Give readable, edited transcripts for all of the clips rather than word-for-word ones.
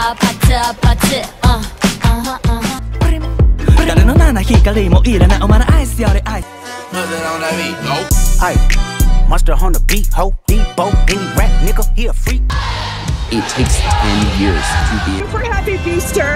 아파트 아파트 다른 하나 히갈리 뭐 일어나 엄마는 아이스 열애 아이스 Put it on that beat, go. Hey, monster on the beat, ho, Debo, any rap nigga, he a freak. It takes 10 years to be. Pretty happy Easter.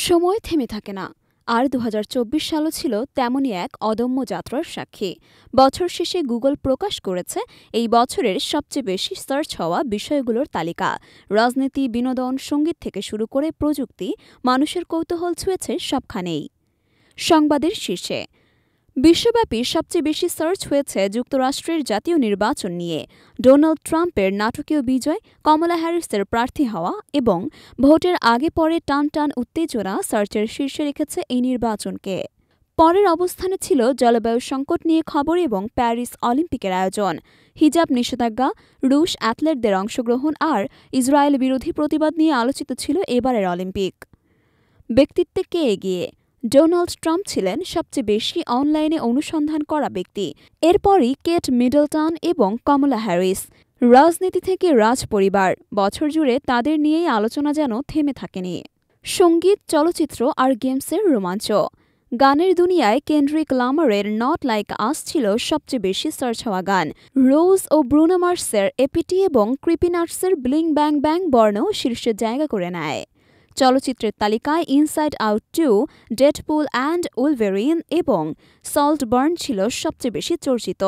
সময় থেমে থাকে না, আর 2024 সালও ছিল তেমনই এক অদম্য যাত্রার সাক্ষী। বছর শেষে গুগল প্রকাশ করেছে এই বছরের সবচেয়ে বেশি সার্চ হওয়া বিষয়গুলোর তালিকা। রাজনীতি, বিনোদন, সংগীত থেকে শুরু করে প্রযুক্তি, মানুষের কৌতূহল ছুঁয়েছে সবখানেই। সংবাদের শীর্ষে বিশ্বব্যাপী সবচেয়ে বেশি সার্চ হয়েছে যুক্তরাষ্ট্রের জাতীয় নির্বাচন নিয়ে। ডোনাল্ড ট্রাম্পের নাটকীয় বিজয়, কমলা হ্যারিসের প্রার্থী হওয়া এবং ভোটের আগে পরে টান টান উত্তেজনা সার্চের শীর্ষে রেখেছে এই নির্বাচনকে। পরের অবস্থানে ছিল জলবায়ু সংকট নিয়ে খবর এবং প্যারিস অলিম্পিকের আয়োজন, হিজাব নিষেধাজ্ঞা, রুশ অ্যাথলেটদের অংশগ্রহণ আর ইসরায়েল বিরোধী প্রতিবাদ নিয়ে আলোচিত ছিল এবারের অলিম্পিক। ব্যক্তিত্বে কে এগিয়ে? ডোনাল্ড ট্রাম্প ছিলেন সবচেয়ে বেশি অনলাইনে অনুসন্ধান করা ব্যক্তি, এরপরই কেট মিডলটন এবং কমলা হ্যারিস। রাজনীতি থেকে রাজপরিবার, বছর জুড়ে তাদের নিয়েই আলোচনা যেন থেমে থাকেনি। সংগীত, চলচ্চিত্র আর গেমসের রোমাঞ্চ। গানের দুনিয়ায় কেন্ড্রিক লামারের নট লাইক আস ছিল সবচেয়ে বেশি সার্চ হওয়া গান। রোজ ও ব্রুনো মার্সের এপিটি এবং ক্রিপি নাটসের ব্লিং ব্যাং ব্যাং বর্ণ শীর্ষে জায়গা করে নেয়। চলচ্চিত্রের তালিকায় ইনসাইড আউট 2, ডেডপুল অ্যান্ড উলভেরিন এবং সল্টবার্ন ছিল সবচেয়ে বেশি চর্চিত।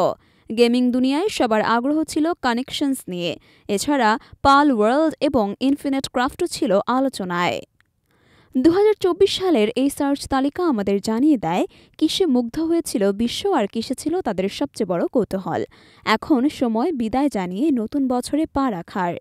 গেমিং দুনিয়ায় সবার আগ্রহ ছিল কানেকশনস নিয়ে, এছাড়া পাল ওয়ার্ল্ড এবং ইনফিনিট ক্রাফটও ছিল আলোচনায়। 2024 সালের এই সার্চ তালিকা আমাদের জানিয়ে দেয় কিসে মুগ্ধ হয়েছিল বিশ্ব আর কিসে ছিল তাদের সবচেয়ে বড় কৌতূহল। এখন সময় বিদায় জানিয়ে নতুন বছরে পা রাখার।